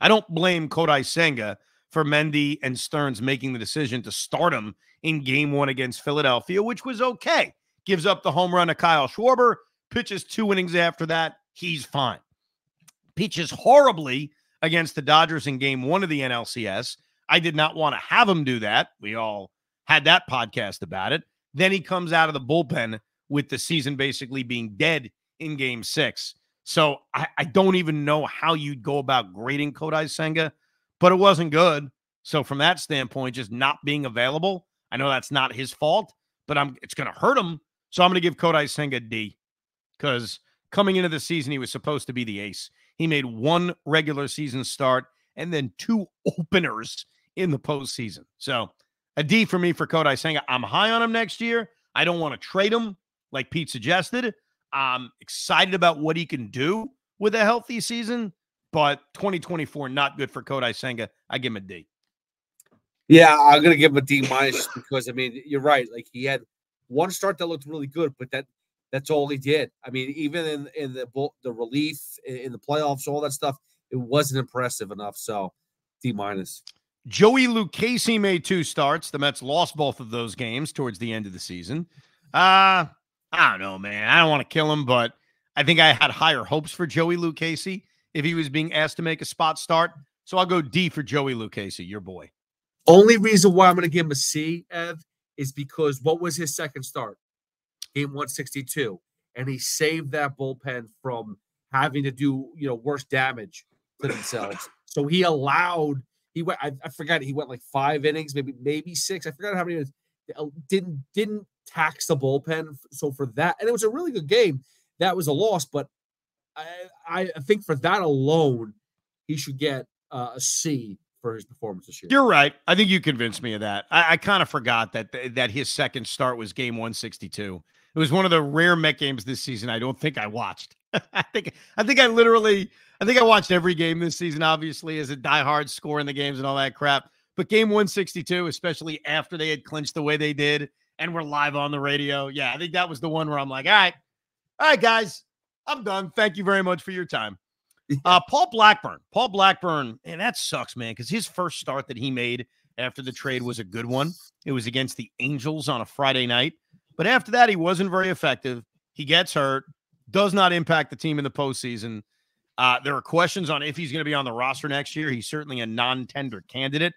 I don't blame Kodai Senga for Mendy and Stearns making the decision to start him in game 1 against Philadelphia, which was okay. Gives up the home run to Kyle Schwarber, pitches 2 innings after that. He's fine. Pitches horribly against the Dodgers in game 1 of the NLCS. I did not want to have him do that. We all had that podcast about it. Then he comes out of the bullpen with the season basically being dead in game 6. So I don't even know how you'd go about grading Kodai Senga, but it wasn't good. So from that standpoint, just not being available, I know that's not his fault, but it's going to hurt him. So I'm going to give Kodai Senga a D because coming into the season, he was supposed to be the ace. He made 1 regular season start and then 2 openers in the postseason. So a D for me for Kodai Senga. I'm high on him next year. I don't want to trade him like Pete suggested. I'm excited about what he can do with a healthy season, but 2024, not good for Kodai Senga. I give him a D. Yeah, I'm going to give him a D minus because, I mean, you're right. Like, he had one start that looked really good, but that's all he did. I mean, even in the relief, in the playoffs, all that stuff, it wasn't impressive enough. So, D minus. Joey Lucchesi made 2 starts. The Mets lost both of those games towards the end of the season. I don't know, man. I don't want to kill him, but I think I had higher hopes for Joey Lucchesi if he was being asked to make a spot start. So I'll go D for Joey Lucchesi, your boy. Only reason why I'm going to give him a C, Ev, is because what was his second start? Game 162. And he saved that bullpen from having to do, worse damage to themselves. So he allowed, I forgot, he went like 5 innings, maybe 6. I forgot how many didn't tax the bullpen. So for that, and it was a really good game. That was a loss, but I think for that alone, he should get a C for his performance this year. You're right. I think you convinced me of that. I kind of forgot that his second start was game 162. It was one of the rare Met games this season I don't think I watched. I think I watched every game this season, obviously, as a diehard scoring the games and all that crap. But game 162, especially after they had clinched the way they did and were live on the radio. Yeah, I think that was the one where I'm like, all right, guys, I'm done. Thank you very much for your time. Paul Blackburn, and that sucks, man, because his first start that he made after the trade was a good one. It was against the Angels on a Friday night. But after that, he wasn't very effective. He gets hurt, does not impact the team in the postseason. There are questions on if he's going to be on the roster next year. He's certainly a non-tender candidate.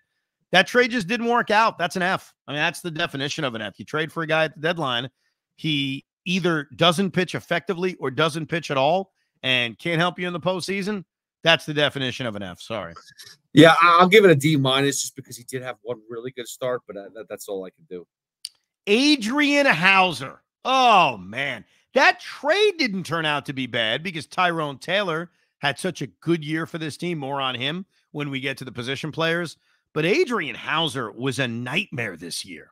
That trade just didn't work out. That's an F. I mean, that's the definition of an F. You trade for a guy at the deadline. He either doesn't pitch effectively or doesn't pitch at all and can't help you in the postseason. That's the definition of an F. Sorry. Yeah, I'll give it a D minus just because he did have one really good start, but that's all I can do. Adrian Hauser. Oh, man. That trade didn't turn out to be bad because Tyrone Taylor had such a good year for this team. More on him when we get to the position players. But Adrian Hauser was a nightmare this year.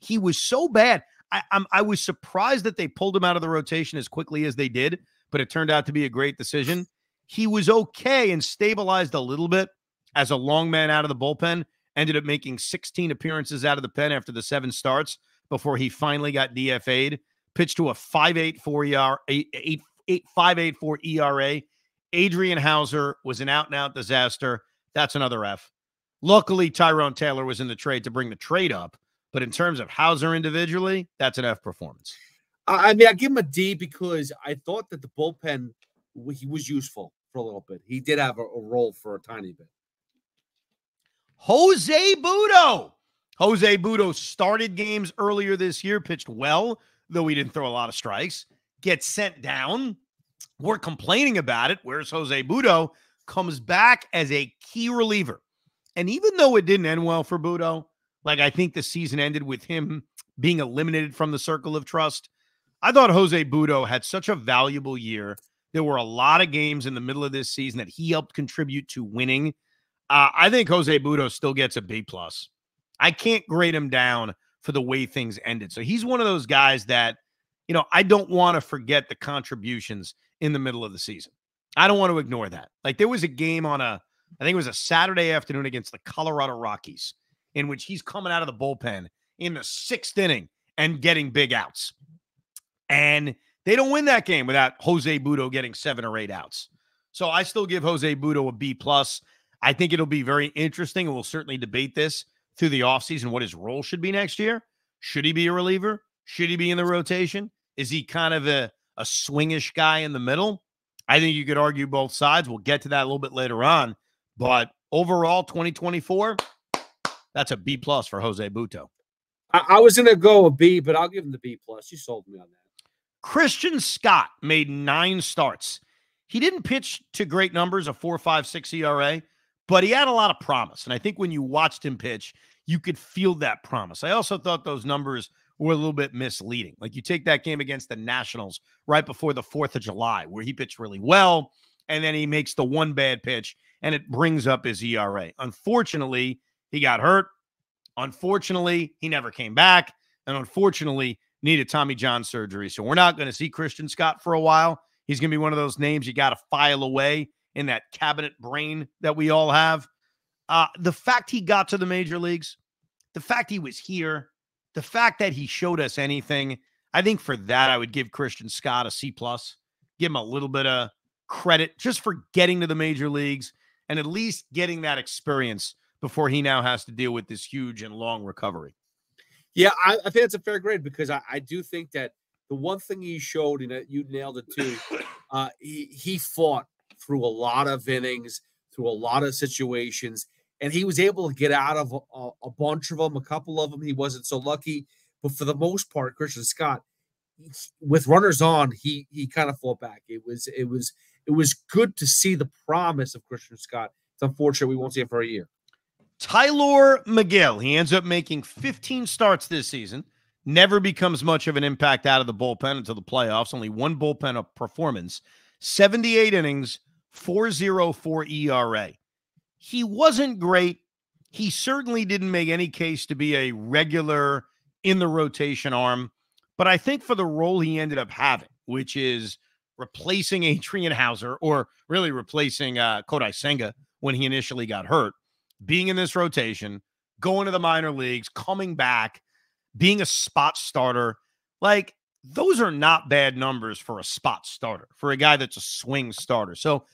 He was so bad. I was surprised that they pulled him out of the rotation as quickly as they did, but it turned out to be a great decision. He was okay and stabilized a little bit as a long man out of the bullpen, ended up making 16 appearances out of the pen after the 7 starts before he finally got DFA'd. Pitched to a 5.84 ERA, 5.84 ERA. Adrian Hauser was an out-and-out disaster. That's another F. Luckily, Tyrone Taylor was in the trade to bring the trade up. But in terms of Hauser individually, that's an F performance. I mean, I give him a D because I thought that the bullpen, he was useful for a little bit. He did have a role for a tiny bit. Jose Butto. Jose Butto started games earlier this year, pitched well, though he didn't throw a lot of strikes. Gets sent down. We're complaining about it. Where's Jose Butto? Comes back as a key reliever. And even though it didn't end well for Butto, like I think the season ended with him being eliminated from the circle of trust, I thought Jose Butto had such a valuable year. There were a lot of games in the middle of this season that he helped contribute to winning. I think Jose Butto still gets a B+. I can't grade him down for the way things ended. So he's one of those guys that, you know, I don't want to forget the contributions in the middle of the season. I don't want to ignore that. Like there was a game on I think it was a Saturday afternoon against the Colorado Rockies in which he's coming out of the bullpen in the 6th inning and getting big outs. And they don't win that game without Jose Butto getting 7 or 8 outs. So I still give Jose Butto a B+. I think it'll be very interesting, and we'll certainly debate this through the offseason, what his role should be next year. Should he be a reliever? Should he be in the rotation? Is he kind of a swingish guy in the middle? I think you could argue both sides. We'll get to that a little bit later on. But overall, 2024, that's a B+ for Jose Butto. I was going to go a B, but I'll give him the B+. You sold me on that. Christian Scott made 9 starts. He didn't pitch to great numbers, a 4.56 ERA, but he had a lot of promise. And I think when you watched him pitch, you could feel that promise. I also thought those numbers were a little bit misleading. Like you take that game against the Nationals right before the 4th of July, where he pitched really well, and then he makes the one bad pitch, and it brings up his ERA. Unfortunately, he got hurt. Unfortunately, he never came back. And unfortunately, needed Tommy John surgery. So we're not going to see Christian Scott for a while. He's going to be one of those names you got to file away in that cabinet brain that we all have. The fact he got to the major leagues, the fact he was here, the fact that he showed us anything, I think for that I would give Christian Scott a C+. Give him a little bit of credit just for getting to the major leagues and at least getting that experience before he now has to deal with this huge and long recovery. Yeah, I think that's a fair grade because I do think that the one thing he showed, and you nailed it too, he fought through a lot of innings, through a lot of situations, and he was able to get out of a bunch of them. A couple of them he wasn't so lucky, but for the most part, Christian Scott, with runners on, he kind of fought back. It was good to see the promise of Christian Scott. It's unfortunate we won't see it for a year. Tylor Megill, he ends up making 15 starts this season, never becomes much of an impact out of the bullpen until the playoffs, only one bullpen performance, 78 innings, 4.04 ERA. He wasn't great. He certainly didn't make any case to be a regular in the rotation arm, but I think for the role he ended up having, which is replacing Adrian Hauser, or really replacing Kodai Senga when he initially got hurt, being in this rotation, going to the minor leagues, coming back, being a spot starter, like those are not bad numbers for a spot starter, for a guy that's a swing starter. So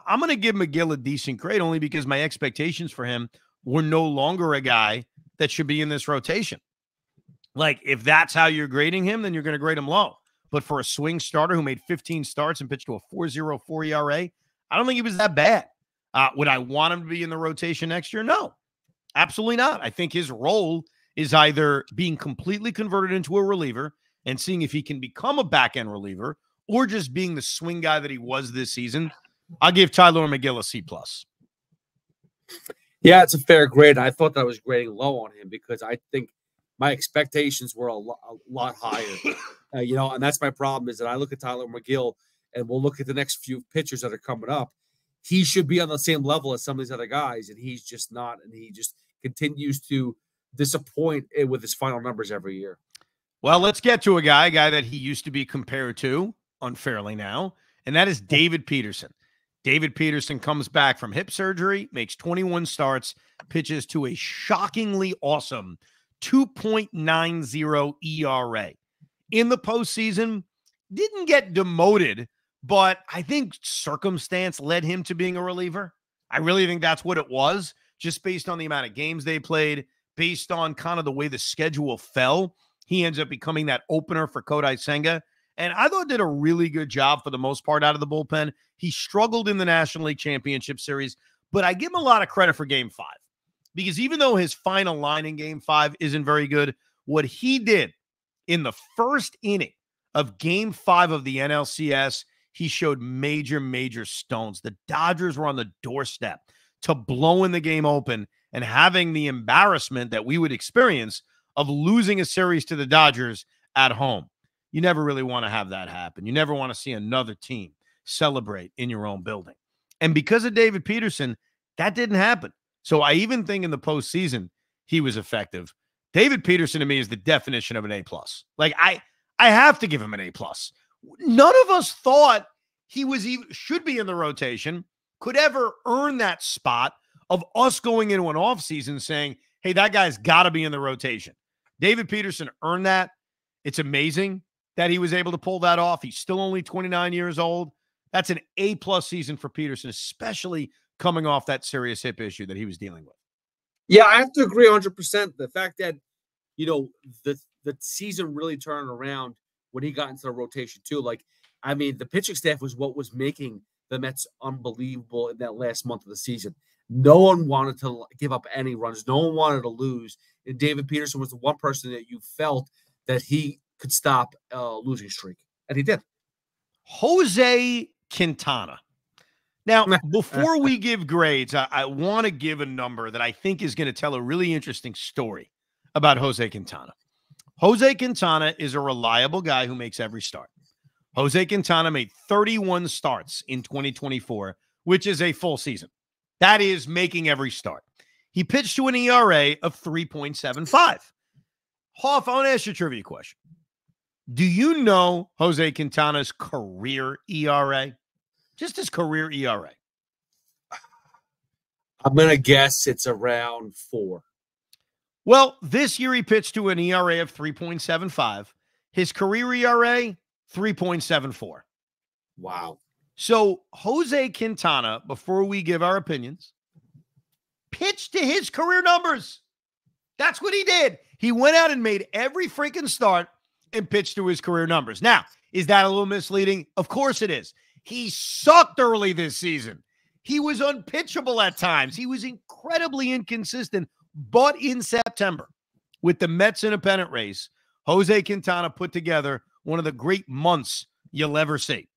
I'm going to give Megill a decent grade only because my expectations for him were no longer a guy that should be in this rotation. Like if that's how you're grading him, then you're going to grade him low. But for a swing starter who made 15 starts and pitched to a 4.04 ERA, I don't think he was that bad. Would I want him to be in the rotation next year? No, absolutely not. I think his role is either being completely converted into a reliever and seeing if he can become a back-end reliever or just being the swing guy that he was this season. I'll give Tylor Megill a C+. Yeah, it's a fair grade. I thought that I was grading low on him because I think my expectations were a lot higher. And that's my problem is that I look at Tylor Megill and we'll look at the next few pitchers that are coming up. He should be on the same level as some of these other guys, and he's just not, and he just continues to disappoint with his final numbers every year. Well, let's get to a guy that he used to be compared to unfairly now, and that is David Peterson. David Peterson comes back from hip surgery, makes 21 starts, pitches to a shockingly awesome 2.90 ERA. In the postseason, didn't get demoted, but I think circumstance led him to being a reliever. I really think that's what it was, just based on the amount of games they played, based on kind of the way the schedule fell. He ends up becoming that opener for Kodai Senga. And I thought did a really good job for the most part out of the bullpen. He struggled in the National League Championship Series, but I give him a lot of credit for Game 5. Because even though his final line in Game 5 isn't very good, what he did in the first inning of Game 5 of the NLCS, he showed major, major stones. The Dodgers were on the doorstep to blowing the game open and having the embarrassment that we would experience of losing a series to the Dodgers at home. You never really want to have that happen. You never want to see another team celebrate in your own building. And because of David Peterson, that didn't happen. So I even think in the postseason, he was effective. David Peterson to me is the definition of an A+. Like I have to give him an A+. None of us thought he was even should be in the rotation, could ever earn that spot of us going into an offseason saying, hey, that guy's got to be in the rotation. David Peterson earned that. It's amazing that he was able to pull that off. He's still only 29 years old. That's an A+ season for Peterson, especially coming off that serious hip issue that he was dealing with. Yeah, I have to agree 100%. The fact that, the season really turned around when he got into the rotation too. Like, I mean, the pitching staff was what was making the Mets unbelievable in that last month of the season. No one wanted to give up any runs. No one wanted to lose. And David Peterson was the one person that you felt that he could stop a losing streak. And he did. Jose Quintana. Now, before we give grades, I want to give a number that I think is going to tell a really interesting story about Jose Quintana. Jose Quintana is a reliable guy who makes every start. Jose Quintana made 31 starts in 2024, which is a full season. That is making every start. He pitched to an ERA of 3.75. Hoff, I want to ask you a trivia question. Do you know Jose Quintana's career ERA? Just his career ERA. I'm going to guess it's around 4. Well, this year he pitched to an ERA of 3.75. His career ERA, 3.74. Wow. So Jose Quintana, before we give our opinions, pitched to his career numbers. That's what he did. He went out and made every freaking start and pitched to his career numbers. Now, is that a little misleading? Of course it is. He sucked early this season. He was unpitchable at times. He was incredibly inconsistent. But in September, with the Mets in a pennant race, Jose Quintana put together one of the great months you'll ever see.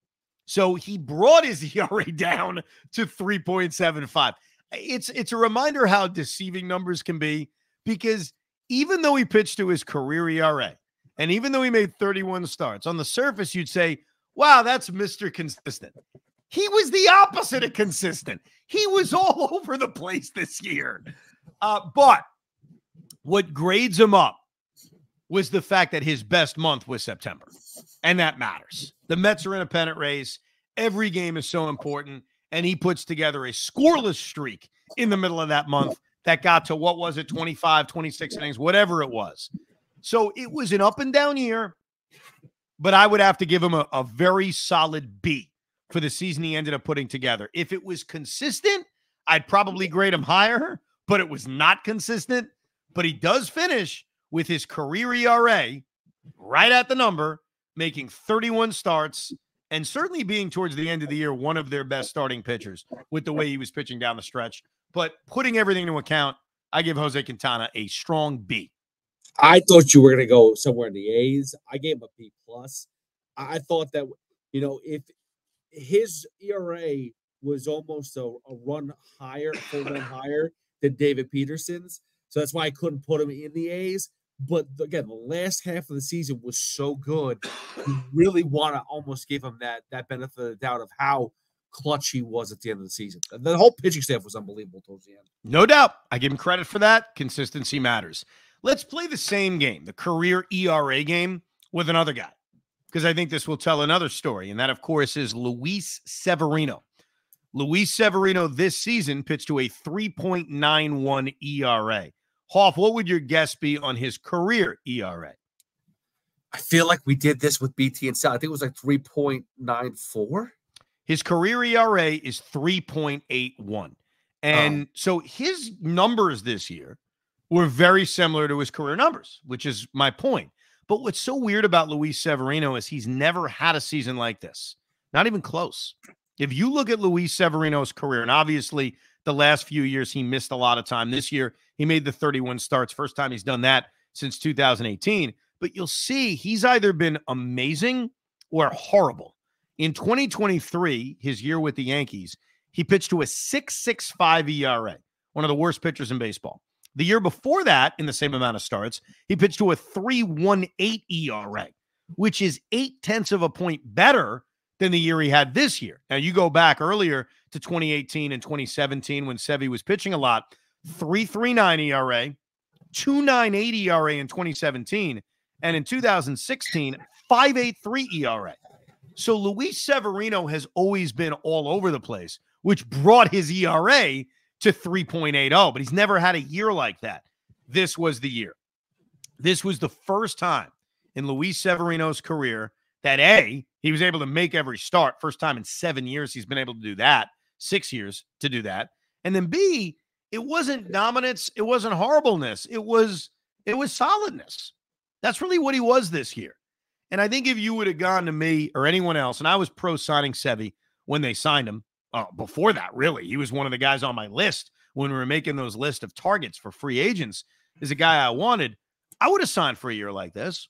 So he brought his ERA down to 3.75. It's a reminder how deceiving numbers can be, because even though he pitched to his career ERA, and even though he made 31 starts, on the surface you'd say, wow, that's Mr. Consistent. He was the opposite of consistent. He was all over the place this year. But what grades him up was the fact that his best month was September. And that matters. The Mets are in a pennant race. Every game is so important. And he puts together a scoreless streak in the middle of that month that got to, what was it, 25, 26 innings, whatever it was. So it was an up and down year, but I would have to give him a very solid B for the season he ended up putting together. If it was consistent, I'd probably grade him higher, but it was not consistent. But he does finish with his career ERA right at the number, making 31 starts, and certainly being towards the end of the year one of their best starting pitchers with the way he was pitching down the stretch. But putting everything into account, I give Jose Quintana a strong B. I thought you were going to go somewhere in the A's. I gave him a B+. I thought that, if his ERA was almost a run higher, full run higher than David Peterson's. So that's why I couldn't put him in the A's. But again, the last half of the season was so good. You really want to almost give him that benefit of the doubt of how clutch he was at the end of the season. The whole pitching staff was unbelievable towards the end. No doubt. I give him credit for that. Consistency matters. Let's play the same game, the career ERA game, with another guy, because I think this will tell another story. And that, of course, is Luis Severino. Luis Severino this season pitched to a 3.91 ERA. Hoff, what would your guess be on his career ERA? I feel like we did this with BT and Sal. I think it was like 3.94. His career ERA is 3.81. And so his numbers this year were very similar to his career numbers, which is my point. But what's so weird about Luis Severino is he's never had a season like this. Not even close. If you look at Luis Severino's career, and obviously the last few years he missed a lot of time. This year he made the 31 starts. First time he's done that since 2018. But you'll see he's either been amazing or horrible. In 2023, his year with the Yankees, he pitched to a 6.65 ERA, one of the worst pitchers in baseball. The year before that, in the same amount of starts, he pitched to a 3.18 ERA, which is 0.8 of a point better than the year he had this year. Now, you go back earlier to 2018 and 2017 when Sevy was pitching a lot, 3.39 ERA, 2.98 ERA in 2017, and in 2016, 5.83 ERA. So Luis Severino has always been all over the place, which brought his ERA to 3.80, but he's never had a year like that. This was the year. This was the first time in Luis Severino's career that A, he was able to make every start. First time in 7 years he's been able to do that. 6 years to do that. And then B, it wasn't dominance. It wasn't horribleness. It was solidness. That's really what he was this year. And I think if you would have gone to me or anyone else, and I was pro signing Sevy when they signed him, before that, really, he was one of the guys on my list when we were making those list of targets for free agents, is a guy I wanted. I would have signed for a year like this.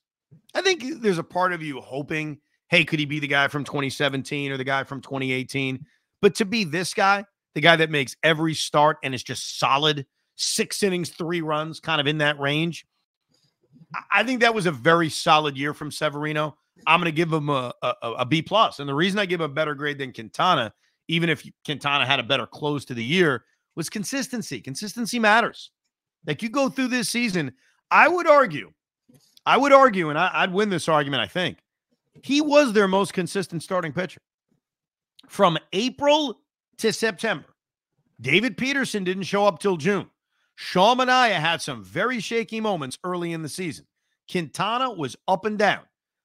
I think there's a part of you hoping, hey, could he be the guy from 2017 or the guy from 2018? But to be this guy, the guy that makes every start and is just solid, 6 innings, 3 runs, kind of in that range, I think that was a very solid year from Severino. I'm going to give him a B+. And the reason I give him a better grade than Quintana, even if Quintana had a better close to the year, was consistency. Consistency matters. Like, you go through this season, I would argue, and I'd win this argument, I think, he was their most consistent starting pitcher. From April to September, David Peterson didn't show up till June. Sean Manaea had some very shaky moments early in the season. Quintana was up and down.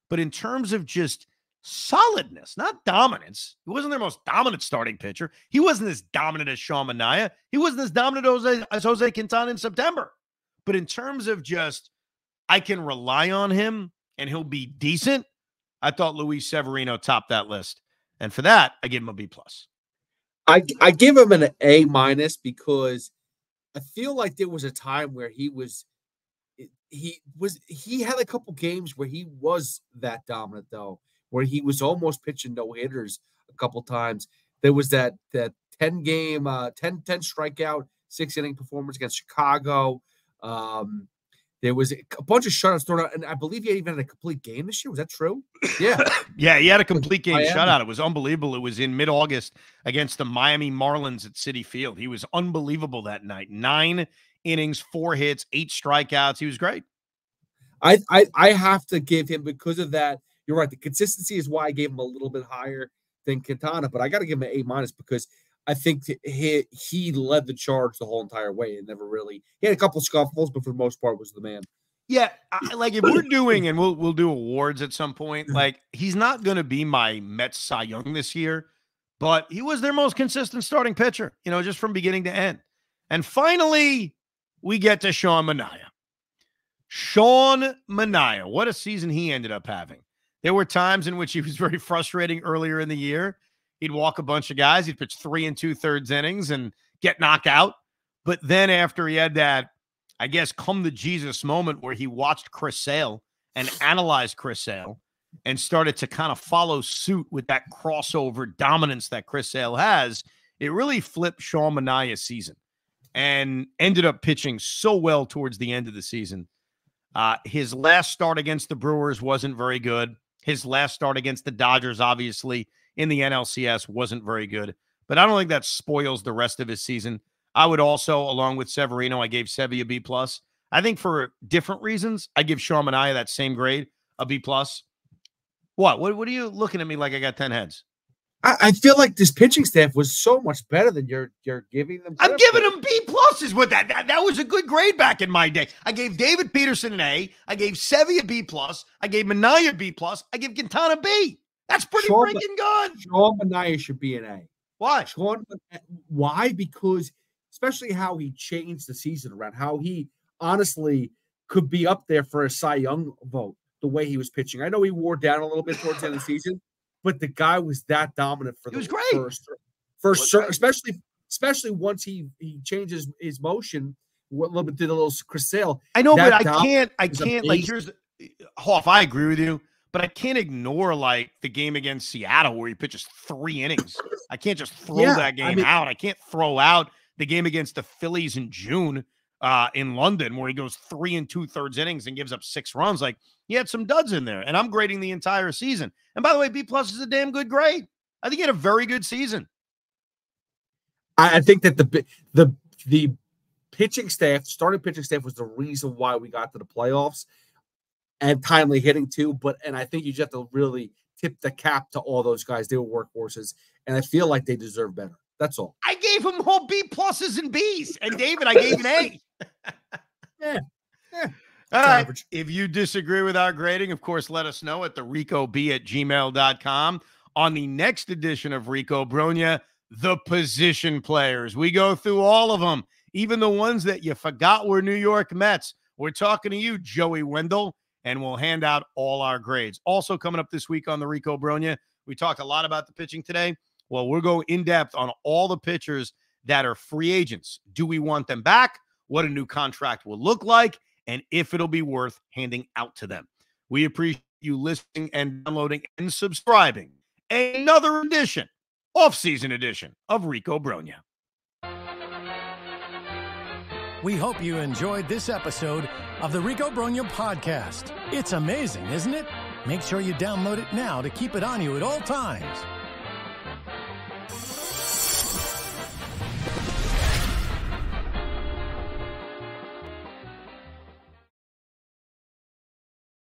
But in terms of just solidness, not dominance, he wasn't their most dominant starting pitcher. He wasn't as dominant as Sean Manaea. He wasn't as dominant as Jose Quintana in September. But in terms of just, I can rely on him and he'll be decent, I thought Luis Severino topped that list. And for that, I give him a B+. I give him an A- because I feel like there was a time where he had a couple games where he was that dominant, though, where he was almost pitching no-hitters a couple times. There was that 10 strikeout, 6-inning performance against Chicago. There was a bunch of shutouts thrown out, and I believe he even had a complete game this year. Was that true? Yeah. Yeah, he had a complete game shutout. It was unbelievable. It was in mid-August against the Miami Marlins at Citi Field. He was unbelievable that night. 9 innings, 4 hits, 8 strikeouts. He was great. I have to give him, because of that, you're right, the consistency is why I gave him a little bit higher than Quintana, but I got to give him an A- because I think he led the charge the whole entire way and never really. He had a couple scuffles, but for the most part was the man. Yeah, like if we're doing, and we'll do awards at some point, like he's not going to be my Mets Cy Young this year, but he was their most consistent starting pitcher, just from beginning to end. And finally, we get to Sean Manaea. Sean Manaea, what a season he ended up having. There were times in which he was very frustrating earlier in the year. He'd walk a bunch of guys. He'd pitch 3 2/3 innings and get knocked out. But then after he had that, I guess, come to Jesus moment where he watched Chris Sale and analyzed Chris Sale and started to kind of follow suit with that crossover dominance that Chris Sale has, it really flipped Sean Manaea's season and ended up pitching so well towards the end of the season. His last start against the Brewers wasn't very good. His last start against the Dodgers, obviously, in the NLCS wasn't very good. But I don't think that spoils the rest of his season. I would also, along with Severino, I gave Sevy a B+. I think for different reasons, I give Sean Manaea that same grade, a B+. What are you looking at me like I got 10 heads? I feel like this pitching staff was so much better than you're giving them. I'm giving them B pluses with that. That was a good grade back in my day. I gave David Peterson an A. I gave Sevy a B plus. I gave Minaya B plus. I give Quintana B. That's pretty freaking good. Sean Minaya should be an A. Why? Why? Because especially how he changed the season around, how he honestly could be up there for a Cy Young vote, the way he was pitching. I know he wore down a little bit towards the end of the season, but the guy was that dominant for the first, especially once he changes his motion. A little bit did a little Chris Sale. I know, but I can't like here's Hoff. I agree with you, but I can't ignore like the game against Seattle where he pitches 3 innings. I can't just throw that game out. I can't throw out the game against the Phillies in June in London where he goes 3 2/3 innings and gives up 6 runs. Like he had some duds in there, and I'm grading the entire season. And by the way, B plus is a damn good grade. I think he had a very good season. I think that the pitching staff, starting pitching staff, was the reason why we got to the playoffs, and timely hitting too. And I think you just have to really tip the cap to all those guys. They were workhorses, and I feel like they deserve better. That's all. I gave them all B pluses and Bs, and David, I gave an A. Yeah. All right. Average. If you disagree with our grading, of course, let us know at the ricob@gmail.com. On the next edition of Rico Brogna, the position players. We go through all of them, even the ones that you forgot were New York Mets. We're talking to you, Joey Wendell, and we'll hand out all our grades. Also coming up this week on the Rico Brogna, we talked a lot about the pitching today. Well, we'll go in depth on all the pitchers that are free agents. Do we want them back? What a new contract will look like, and if it'll be worth handing out to them. We appreciate you listening and downloading and subscribing. Another edition, off-season edition of Rico Brogna. We hope you enjoyed this episode of the Rico Brogna podcast. It's amazing, isn't it? Make sure you download it now to keep it on you at all times.